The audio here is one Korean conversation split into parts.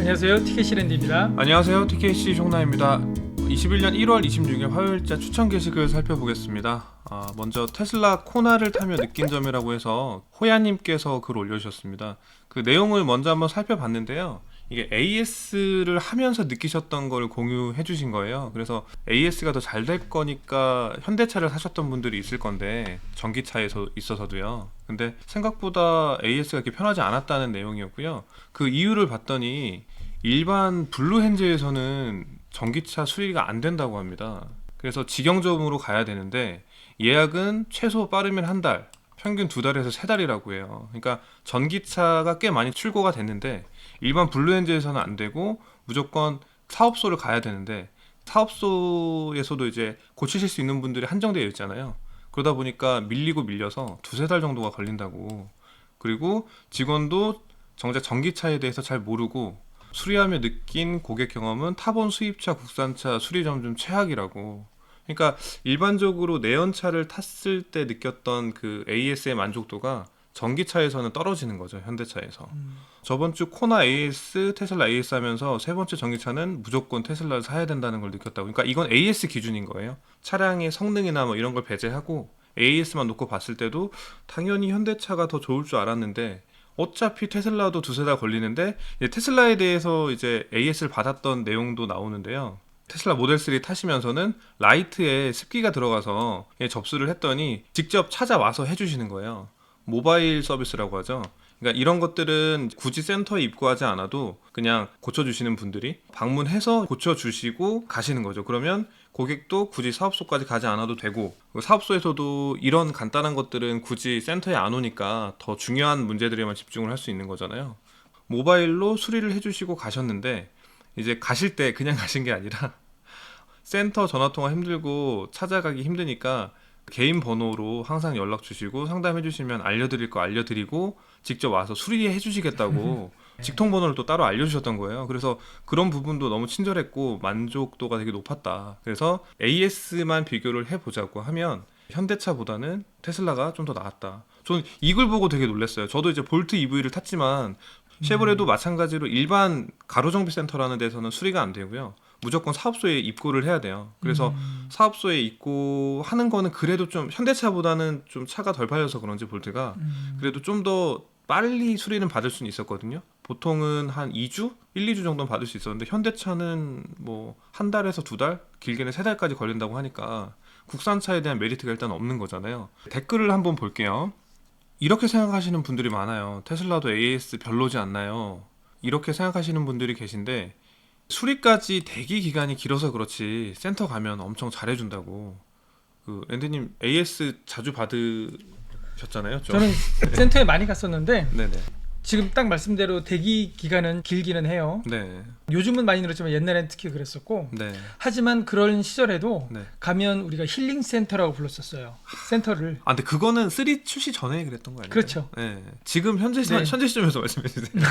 안녕하세요. 티켓시랜드입니다. 안녕하세요. TKC 종나입니다. 21년 1월 26일 화요일자 추천 게시글 살펴보겠습니다. 먼저 테슬라 코나를 타며 느낀 점이라고 해서 호야님께서 글 올려주셨습니다. 그 내용을 먼저 한번 살펴봤는데요. 이게 AS를 하면서 느끼셨던 걸 공유해 주신 거예요. 그래서 AS가 더 잘 될 거니까 현대차를 사셨던 분들이 있을 건데, 전기차에서 있어서도요. 근데 생각보다 AS가 그렇게 편하지 않았다는 내용이었고요. 그 이유를 봤더니 일반 블루헨즈에서는 전기차 수리가 안 된다고 합니다. 그래서 직영점으로 가야 되는데 예약은 최소 빠르면 한 달, 평균 2달에서 3달이라고 해요. 그러니까 전기차가 꽤 많이 출고가 됐는데 일반 블루엔즈에서는 안 되고 무조건 사업소를 가야 되는데, 사업소에서도 이제 고치실 수 있는 분들이 한정되어 있잖아요. 그러다 보니까 밀리고 밀려서 2~3달 정도가 걸린다고. 그리고 직원도 정작 전기차에 대해서 잘 모르고 수리하며 느낀 고객 경험은 타본 수입차 국산차 수리점 중 최악이라고. 그러니까 일반적으로 내연차를 탔을 때 느꼈던 그 AS의 만족도가 전기차에서는 떨어지는 거죠, 현대차에서. 저번 주 코나 AS, 테슬라 AS 하면서 세 번째 전기차는 무조건 테슬라를 사야 된다는 걸 느꼈다고. 그러니까 이건 AS 기준인 거예요. 차량의 성능이나 뭐 이런 걸 배제하고 AS만 놓고 봤을 때도 당연히 현대차가 더 좋을 줄 알았는데, 어차피 테슬라도 2~3달 걸리는데, 테슬라에 대해서 이제 AS를 받았던 내용도 나오는데요. 테슬라 모델 3 타시면서는 라이트에 습기가 들어가서 접수를 했더니 직접 찾아와서 해주시는 거예요. 모바일 서비스라고 하죠. 그러니까 이런 것들은 굳이 센터에 입고하지 않아도 그냥 고쳐주시는 분들이 방문해서 고쳐주시고 가시는 거죠. 그러면 고객도 굳이 사업소까지 가지 않아도 되고, 사업소에서도 이런 간단한 것들은 굳이 센터에 안 오니까 더 중요한 문제들에만 집중을 할 수 있는 거잖아요. 모바일로 수리를 해주시고 가셨는데, 이제 가실 때 그냥 가신 게 아니라 센터 전화통화 힘들고 찾아가기 힘드니까 개인 번호로 항상 연락 주시고 상담해 주시면 알려드릴 거 알려드리고 직접 와서 수리해 주시겠다고 직통 번호를 또 따로 알려주셨던 거예요. 그래서 그런 부분도 너무 친절했고 만족도가 되게 높았다. 그래서 AS만 비교를 해보자고 하면 현대차보다는 테슬라가 좀 더 나았다. 저는 이걸 보고 되게 놀랐어요. 저도 이제 볼트 EV를 탔지만 쉐보레도 마찬가지로 일반 가로정비센터라는 데서는 수리가 안 되고요. 무조건 사업소에 입고를 해야 돼요. 그래서 사업소에 입고하는 거는 그래도 좀 현대차보다는 좀 차가 덜 팔려서 그런지 볼트가 그래도 좀 더 빨리 수리는 받을 수는 있었거든요. 보통은 한 2주? 1~2주 정도는 받을 수 있었는데 현대차는 뭐 한 달에서 2달? 길게는 3달까지 걸린다고 하니까 국산차에 대한 메리트가 일단 없는 거잖아요. 댓글을 한번 볼게요. 이렇게 생각하시는 분들이 많아요. 테슬라도 AS 별로지 않나요? 이렇게 생각하시는 분들이 계신데, 수리까지 대기 기간이 길어서 그렇지 센터 가면 엄청 잘해준다고. 랜드님 AS 자주 받으셨잖아요. 저는 센터에 많이 갔었는데 네네. 지금 딱 말씀대로 대기 기간은 길기는 해요. 네. 요즘은 많이 늘었지만 옛날에는 특히 그랬었고, 네. 하지만 그런 시절에도 네. 가면 우리가 힐링 센터라고 불렀었어요. 센터를. 근데 그거는 3 출시 전에 그랬던 거 아니에요? 그렇죠. 네. 지금 현재 네. 시점에서 말씀해 주세요.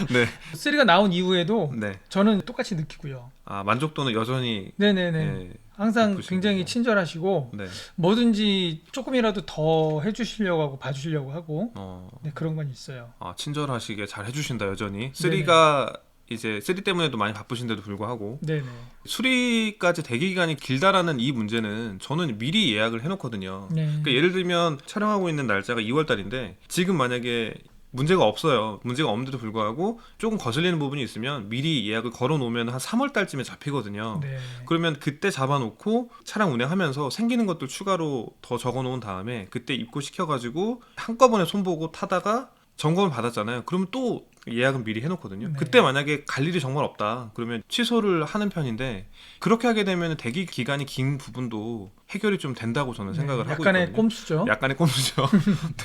네. 3가 나온 이후에도 네. 저는 똑같이 느끼고요. 만족도는 여전히. 네네네. 네. 항상 높으시군요. 굉장히 친절하시고 네. 뭐든지 조금이라도 더 해주시려고 하고 봐주시려고 하고 네, 그런 건 있어요. 친절하시게 잘 해주신다 여전히. 3가 이제 3 때문에도 많이 바쁘신데도 불구하고 네네. 수리까지 대기 기간이 길다라는 이 문제는 저는 미리 예약을 해놓거든요. 네. 그러니까 예를 들면 촬영하고 있는 날짜가 2월달인데 지금 만약에 문제가 없어요. 문제가 없는데도 불구하고 조금 거슬리는 부분이 있으면 미리 예약을 걸어 놓으면 한 3월달쯤에 잡히거든요. 네. 그러면 그때 잡아놓고 차량 운행하면서 생기는 것들 추가로 더 적어놓은 다음에 그때 입고시켜가지고 한꺼번에 손보고 타다가 점검을 받았잖아요. 그러면 또 예약은 미리 해놓거든요. 네. 그때 만약에 갈 일이 정말 없다 그러면 취소를 하는 편인데, 그렇게 하게 되면 대기 기간이 긴 부분도 해결이 좀 된다고 저는 생각을 하고 있거든요. 약간의 꼼수죠. 약간의 꼼수죠.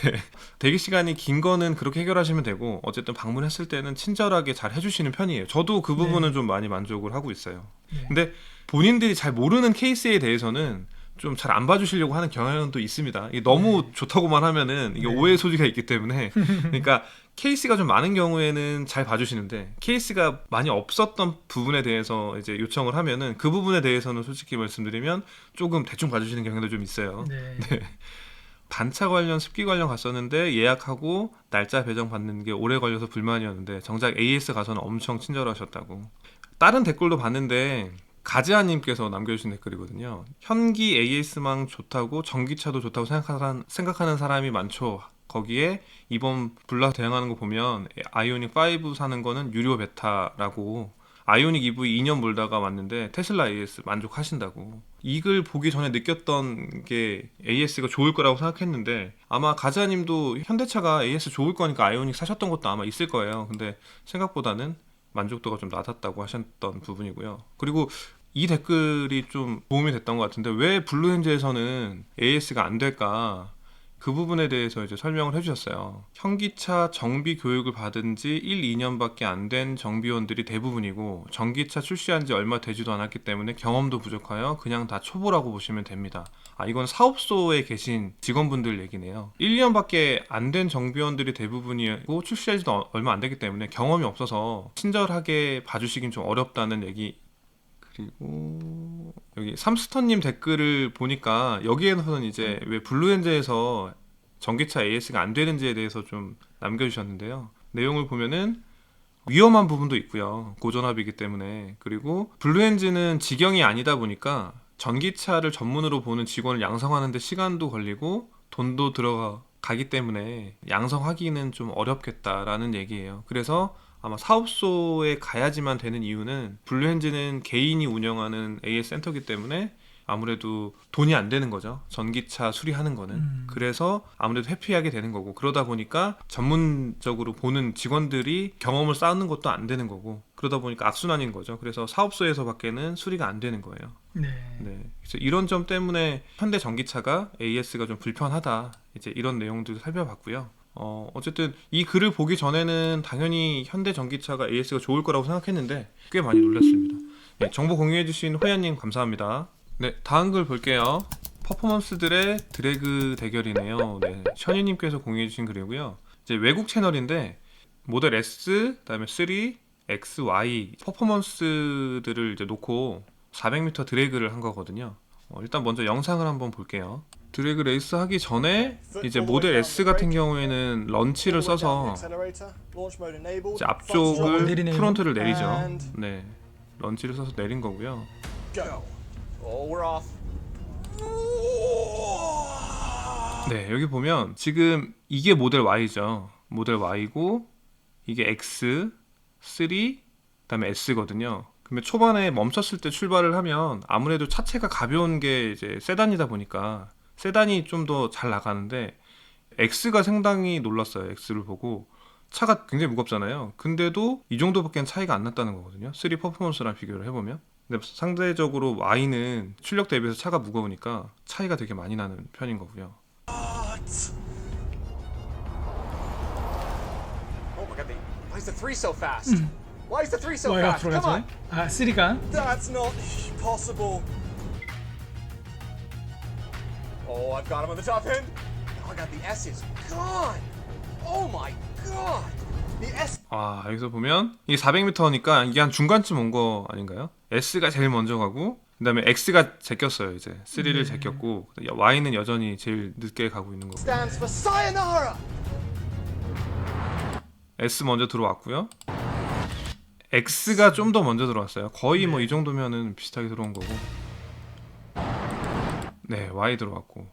네. 대기 시간이 긴 거는 그렇게 해결하시면 되고, 어쨌든 방문했을 때는 친절하게 잘 해주시는 편이에요. 저도 그 부분은 좀 많이 만족을 하고 있어요. 네. 근데 본인들이 잘 모르는 케이스에 대해서는 좀 잘 안 봐주시려고 하는 경향은 또 있습니다. 이게 너무 좋다고만 하면은 이게 오해의 소지가 있기 때문에 그러니까 케이스가 좀 많은 경우에는 잘 봐주시는데, 케이스가 많이 없었던 부분에 대해서 이제 요청을 하면은 그 부분에 대해서는 솔직히 말씀드리면 조금 대충 봐주시는 경향도 좀 있어요. 네. 네. 단차 관련 습기 관련 갔었는데 예약하고 날짜 배정 받는 게 오래 걸려서 불만이었는데 정작 AS 가서는 엄청 친절하셨다고. 다른 댓글도 봤는데 가즈아님께서 남겨주신 댓글이거든요. 현기 AS망 좋다고 전기차도 좋다고 생각하는 사람이 많죠. 거기에 이번 블라 대응하는 거 보면 아이오닉 5 사는 거는 유료 베타라고. 아이오닉 EV 2년 몰다가 왔는데 테슬라 AS 만족하신다고. 이글 보기 전에 느꼈던 게 AS가 좋을 거라고 생각했는데 아마 가즈아님도 현대차가 AS 좋을 거니까 아이오닉 사셨던 것도 아마 있을 거예요. 근데 생각보다는 만족도가 좀 낮았다고 하셨던 부분이고요. 그리고 이 댓글이 좀 도움이 됐던 것 같은데 왜 블루엔즈에서는 AS가 안 될까? 그 부분에 대해서 이제 설명을 해주셨어요. 현기차 정비 교육을 받은 지 1, 2년밖에 안 된 정비원들이 대부분이고 전기차 출시한 지 얼마 되지도 않았기 때문에 경험도 부족하여 그냥 다 초보라고 보시면 됩니다. 이건 사업소에 계신 직원분들 얘기네요. 1, 2년밖에 안 된 정비원들이 대부분이고 출시하지도 얼마 안 되기 때문에 경험이 없어서 친절하게 봐주시긴 좀 어렵다는 얘기. 그리고 여기 삼스터님 댓글을 보니까 여기에서는 이제 왜 블루엔즈에서 전기차 AS가 안 되는지에 대해서 좀 남겨주셨는데요. 내용을 보면은 위험한 부분도 있고요. 고전압이기 때문에. 그리고 블루엔즈는 직영이 아니다 보니까 전기차를 전문으로 보는 직원을 양성하는 데 시간도 걸리고 돈도 들어가기 때문에 양성하기는 좀 어렵겠다라는 얘기예요. 그래서 아마 사업소에 가야지만 되는 이유는 블루엔즈는 개인이 운영하는 AS 센터이기 때문에 아무래도 돈이 안 되는 거죠. 전기차 수리하는 거는. 그래서 아무래도 회피하게 되는 거고 그러다 보니까 전문적으로 보는 직원들이 경험을 쌓는 것도 안 되는 거고 그러다 보니까 악순환인 거죠. 그래서 사업소에서밖에는 수리가 안 되는 거예요. 네. 그래서 이런 점 때문에 현대 전기차가 AS가 좀 불편하다. 이제 이런 내용들을 살펴봤고요. 어쨌든 이 글을 보기 전에는 당연히 현대 전기차가 AS가 좋을 거라고 생각했는데 꽤 많이 놀랐습니다. 네, 정보 공유해주신 호야님 감사합니다. 네, 다음 글 볼게요. 퍼포먼스들의 드래그 대결이네요. 네, 션이님께서 공유해주신 글이고요. 이제 외국 채널인데 모델 S, 그다음에 3, X, Y 퍼포먼스들을 이제 놓고 400m 드래그를 한 거거든요. 일단 먼저 영상을 한번 볼게요. 드래그 레이스 하기 전에 이제 모델 S 같은 경우에는 런치를 써서 이제 앞쪽을 내리네요. 프론트를 내리죠. 네, 런치를 써서 내린 거고요. 네, 여기 보면 지금 이게 모델 Y죠. 모델 Y고 이게 X, 3, 그다음에 S거든요. 그러면 초반에 멈췄을 때 출발을 하면 아무래도 차체가 가벼운 게 이제 세단이다 보니까 세단이 좀 더 잘 나가는데 X가 상당히 놀랐어요. X를 보고 차가 굉장히 무겁잖아요. 근데도 이 정도밖에 차이가 안 났다는 거거든요. 3 퍼포먼스랑 비교를 해보면. 근데 상대적으로 Y는 출력 대비해서 차가 무거우니까 차이가 되게 많이 나는 편인 거고요. Why is the 3 so fast? Why is the 3 so 와이 fast? 앞으로 Come 가죠. on. 3가 That's not possible. Oh, I've got him on the top end. Now I got the S's gone. Oh my god. The S. 여기서 보면 이게 400m니까 이게 한 중간쯤 온 거 아닌가요? S가 제일 먼저 가고 그다음에 X가 제꼈어요. 이제 3를 제꼈고 Y는 여전히 제일 늦게 가고 있는 거고. stands for sayonara. S 먼저 들어왔고요. X가 좀 더 먼저 들어왔어요. 거의 뭐 이 정도면은 비슷하게 들어온 거고. 네, Y 들어왔고.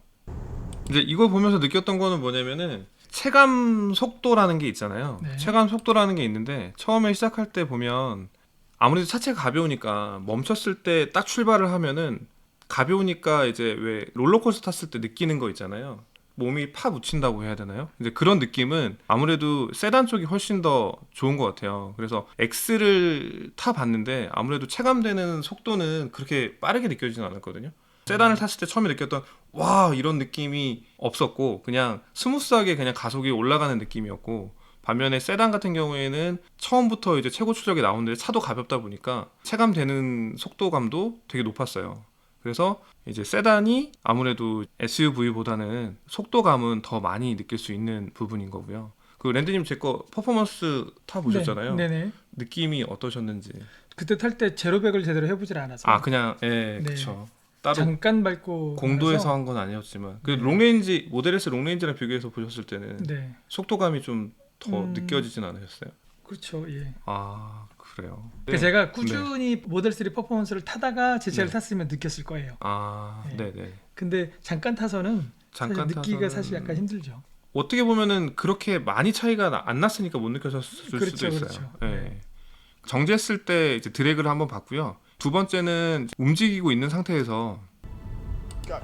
이제 이걸 보면서 느꼈던 거는 뭐냐면은 체감 속도라는 게 있잖아요. 네. 체감 속도라는 게 있는데 처음에 시작할 때 보면 아무래도 차체가 가벼우니까 멈췄을 때 딱 출발을 하면은 가벼우니까 이제 왜 롤러코스터 탔을 때 느끼는 거 있잖아요. 몸이 파 묻힌다고 해야 되나요? 이제 그런 느낌은 아무래도 세단 쪽이 훨씬 더 좋은 것 같아요. 그래서 X를 타봤는데 아무래도 체감되는 속도는 그렇게 빠르게 느껴지진 않았거든요. 세단을 탔을 때 처음에 느꼈던 와 이런 느낌이 없었고 그냥 스무스하게 그냥 가속이 올라가는 느낌이었고 반면에 세단 같은 경우에는 처음부터 이제 최고 출력이 나오는데 차도 가볍다 보니까 체감되는 속도감도 되게 높았어요. 그래서 이제 세단이 아무래도 SUV보다는 속도감은 더 많이 느낄 수 있는 부분인 거고요. 그 랜드님 제 거 퍼포먼스 타 보셨잖아요. 네네. 느낌이 어떠셨는지. 그때 탈 때 제로백을 제대로 해보질 않아서. 그냥 네. 그쵸. 따로 잠깐 밟고 공도에서 나서- 한 건 아니었지만 그 롱레인지 모델 S 롱레인지랑 비교해서 보셨을 때는 네, 속도감이 좀 더 느껴지진 않으셨어요? 그렇죠. 예. 아 그래요. 그 제가 꾸준히 모델 3 퍼포먼스를 타다가 제 차를 네. 탔으면 느꼈을 거예요. 아 네. 네네. 근데 잠깐 타서는 잠깐 사실 느끼기가 타서는- 사실 약간 힘들죠. 어떻게 보면은 그렇게 많이 차이가 안 났으니까 못 느껴졌을 그렇죠, 수도 있어요. 그렇죠. 예. 네. 정지했을 때 이제 드래그를 한번 봤고요. 두 번째는 움직이고 있는 상태에서 Go.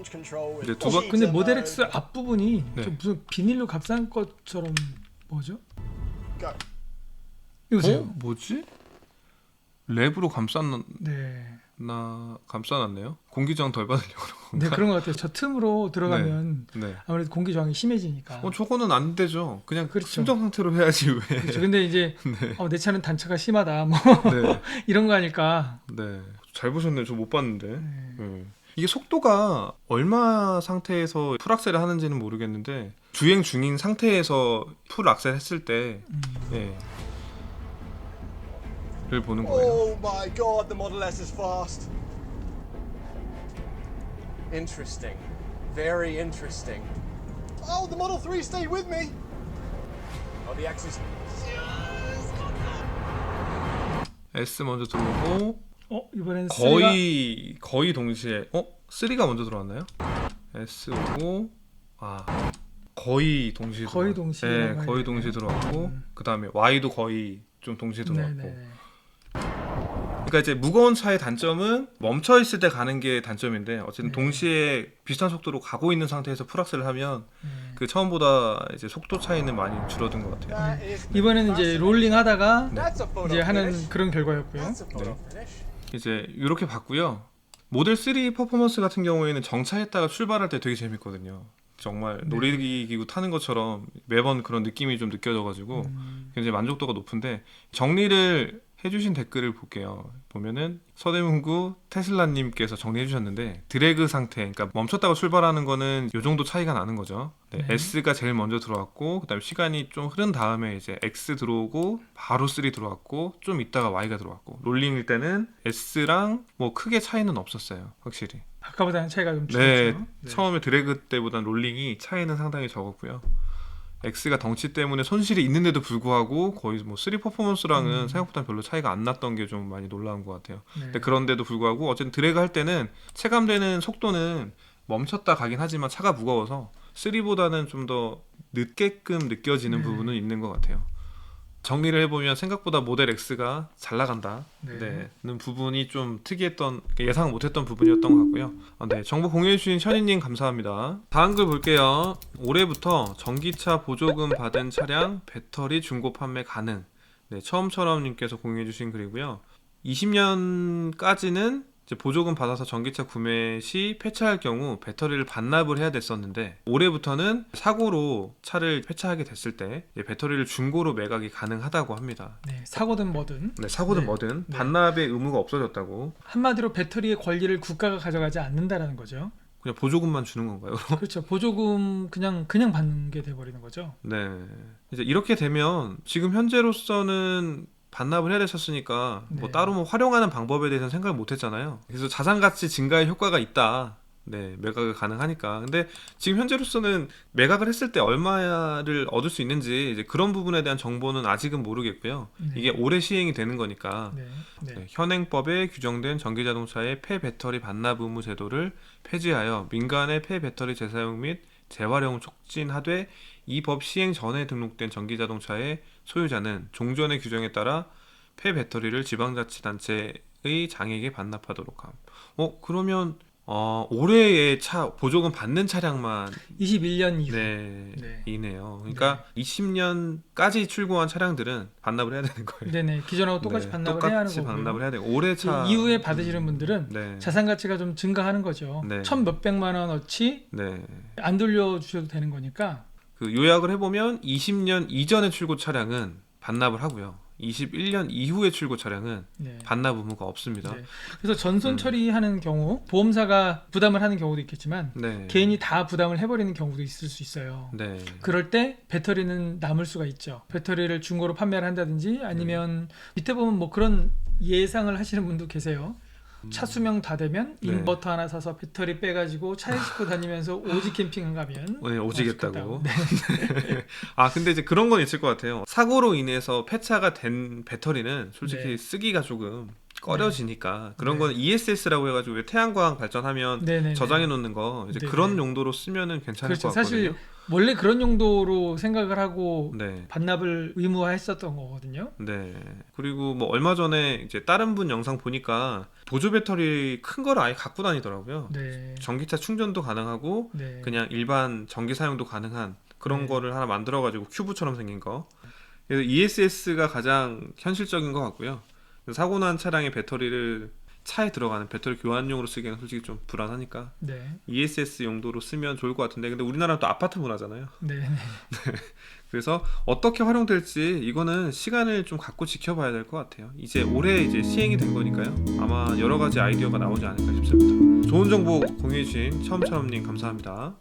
Control with 이제 두 번- cheater 근데 모델 mode. X 앞부분이 네. 좀 무슨 비닐로 감싼 것처럼 뭐죠? Go. 이거 보세요. 뭐지? 랩으로 네. 감싸놨네요. 공기 저항 덜 받으려고 그런 네, 건가? 그런 것 같아요. 저 틈으로 들어가면 네. 아무래도 공기 저항이 심해지니까. 저거는 안 되죠. 그냥 그렇죠. 순정 상태로 해야지 왜? 그렇죠. 근데 이제 네. 내 차는 단차가 심하다. 뭐 네. 이런 거 아닐까. 네. 잘 보셨네요. 저 못 봤는데. 네. 네. 이게 속도가 얼마 상태에서 풀 악셀을 하는지는 모르겠는데 주행 중인 상태에서 풀 악셀 했을 때 예. 를 보는 거예요. Oh my god, the Model S is fast. Interesting. Very interesting. Oh, the Model 3 stayed with me. Oh, the X is. S 먼저 들어오고 이번엔 3가 거의 동시에 3가 먼저 들어왔나요? S 오고 거의 동시에 거의 들어왔- 동시에 네, 들어가야 거의 되네요. 동시에 들어왔고 그다음에 Y도 거의 좀 동시에 들어왔고 네네. 그러니까 이제 무거운 차의 단점은 멈춰 있을 때 가는 게 단점인데 어쨌든 네. 동시에 비슷한 속도로 가고 있는 상태에서 풀악셀을 하면 그 처음보다 이제 속도 차이는 많이 줄어든 것 같아요. That is 이번에는 이제 롤링 하다가 That's a photo 이제 하는 finish. 그런 결과였고요. That's a photo finish. 이제 이렇게 봤고요. 모델 3 퍼포먼스 같은 경우에는 정차했다가 출발할 때 되게 재밌거든요. 정말 네. 놀이기구 타는 것처럼 매번 그런 느낌이 좀 느껴져가지고 굉장히 만족도가 높은데 정리를 해주신 댓글을 볼게요. 보면은 서대문구 테슬라님께서 정리해주셨는데 드래그 상태, 그러니까 멈췄다가 출발하는 거는 요 정도 차이가 나는 거죠. 네, 네. S가 제일 먼저 들어왔고 그다음에 시간이 좀 흐른 다음에 이제 X 들어오고 바로 3 들어왔고 좀 있다가 Y가 들어왔고 롤링일 때는 S랑 뭐 크게 차이는 없었어요. 확실히. 아까보다는 차이가 좀 네, 줄었죠. 처음에 드래그 때보단 롤링이 차이는 상당히 적었고요. X가 덩치 때문에 손실이 있는데도 불구하고 거의 뭐 3 퍼포먼스랑은 생각보다 별로 차이가 안 났던 게 좀 많이 놀라운 것 같아요. 네. 근데 그런데도 불구하고 어쨌든 드래그 할 때는 체감되는 속도는 멈췄다 가긴 하지만 차가 무거워서 3보다는 좀 더 늦게끔 느껴지는 네. 부분은 있는 것 같아요. 정리를 해보면 생각보다 모델 X가 잘 나간다. 네. 는 부분이 좀 특이했던 예상 못했던 부분이었던 것 같고요. 네, 정보 공유해주신 션이님 감사합니다. 다음 글 볼게요. 올해부터 전기차 보조금 받은 차량 배터리 중고 판매 가능. 네, 처음처럼님께서 공유해주신 글이고요. 20년까지는 이제 보조금 받아서 전기차 구매 시 폐차할 경우 배터리를 반납을 해야 됐었는데 올해부터는 사고로 차를 폐차하게 됐을 때 이제 배터리를 중고로 매각이 가능하다고 합니다. 네, 사고든 뭐든 네, 사고든 네. 뭐든 네. 반납의 의무가 없어졌다고. 한마디로 배터리의 권리를 국가가 가져가지 않는다라는 거죠. 그냥 보조금만 주는 건가요? 그렇죠. 보조금 그냥 받는 게 돼버리는 거죠. 네. 이제 이렇게 되면 지금 현재로서는 반납을 해야 됐었으니까 뭐 네. 따로 뭐 활용하는 방법에 대해서는 생각을 못 했잖아요. 그래서 자산 가치 증가의 효과가 있다. 네, 매각이 가능하니까. 근데 지금 현재로서는 매각을 했을 때 얼마를 얻을 수 있는지 이제 그런 부분에 대한 정보는 아직은 모르겠고요. 네. 이게 올해 시행이 되는 거니까 네. 네. 네, 현행법에 규정된 전기자동차의 폐배터리 반납 의무 제도를 폐지하여 민간의 폐배터리 재사용 및 재활용을 촉진하되 이 법 시행 전에 등록된 전기자동차의 소유자는 종전의 규정에 따라 폐배터리를 지방자치단체의 장에게 반납하도록 함. 그러면 올해의 차 보조금 받는 차량만 21년 이후. 네, 이네요. 그러니까 20년까지 출고한 차량들은 반납을 해야 되는 거예요. 네네. 기존하고 똑같이 네, 반납을 똑같이 해야 하는 거고요. 반납을 해야 되고 올해 차 이후에 받으시는 분들은 네. 자산 가치가 좀 증가하는 거죠. 네. 1,몇백만 원어치 네. 안 돌려주셔도 되는 거니까. 그 요약을 해보면 20년 이전의 출고 차량은 반납을 하고요. 21년 이후의 출고 차량은 네. 반납 의무가 없습니다. 네. 그래서 전손 처리하는 경우 보험사가 부담을 하는 경우도 있겠지만 네. 개인이 다 부담을 해버리는 경우도 있을 수 있어요. 네. 그럴 때 배터리는 남을 수가 있죠. 배터리를 중고로 판매를 한다든지 아니면 밑에 보면 뭐 그런 예상을 하시는 분도 계세요. 차 수명 다 되면 네. 인버터 하나 사서 배터리 빼가지고 차에 싣고 다니면서 오지 캠핑 가면 네, 오지겠다고. 네. 아 근데 이제 그런 건 있을 것 같아요. 사고로 인해서 폐차가 된 배터리는 솔직히 네. 쓰기가 조금 꺼려지니까 그런 네. 거는 ESS라고 해가지고 왜 태양광 발전하면 네네네. 저장해 놓는 거 이제 네네. 그런 용도로 쓰면은 괜찮을 그렇죠. 것 같거든요. 사실 원래 그런 용도로 생각을 하고 네. 반납을 의무화했었던 거거든요. 네. 그리고 뭐 얼마 전에 이제 다른 분 영상 보니까 보조 배터리 큰 거를 아예 갖고 다니더라고요. 네. 전기차 충전도 가능하고 네. 그냥 일반 전기 사용도 가능한 그런 네. 거를 하나 만들어가지고 큐브처럼 생긴 거. 그래서 ESS가 가장 현실적인 것 같고요. 그래서 사고 난 차량의 배터리를 차에 들어가는 배터리 교환용으로 쓰기에는 솔직히 좀 불안하니까 네. ESS 용도로 쓰면 좋을 것 같은데 근데 우리나라는 또 아파트 문화잖아요. 네. 그래서 어떻게 활용될지 이거는 시간을 좀 갖고 지켜봐야 될 것 같아요. 이제 올해 이제 시행이 된 거니까요. 아마 여러 가지 아이디어가 나오지 않을까 싶습니다. 좋은 정보 공유해 주신 처음처럼님 감사합니다.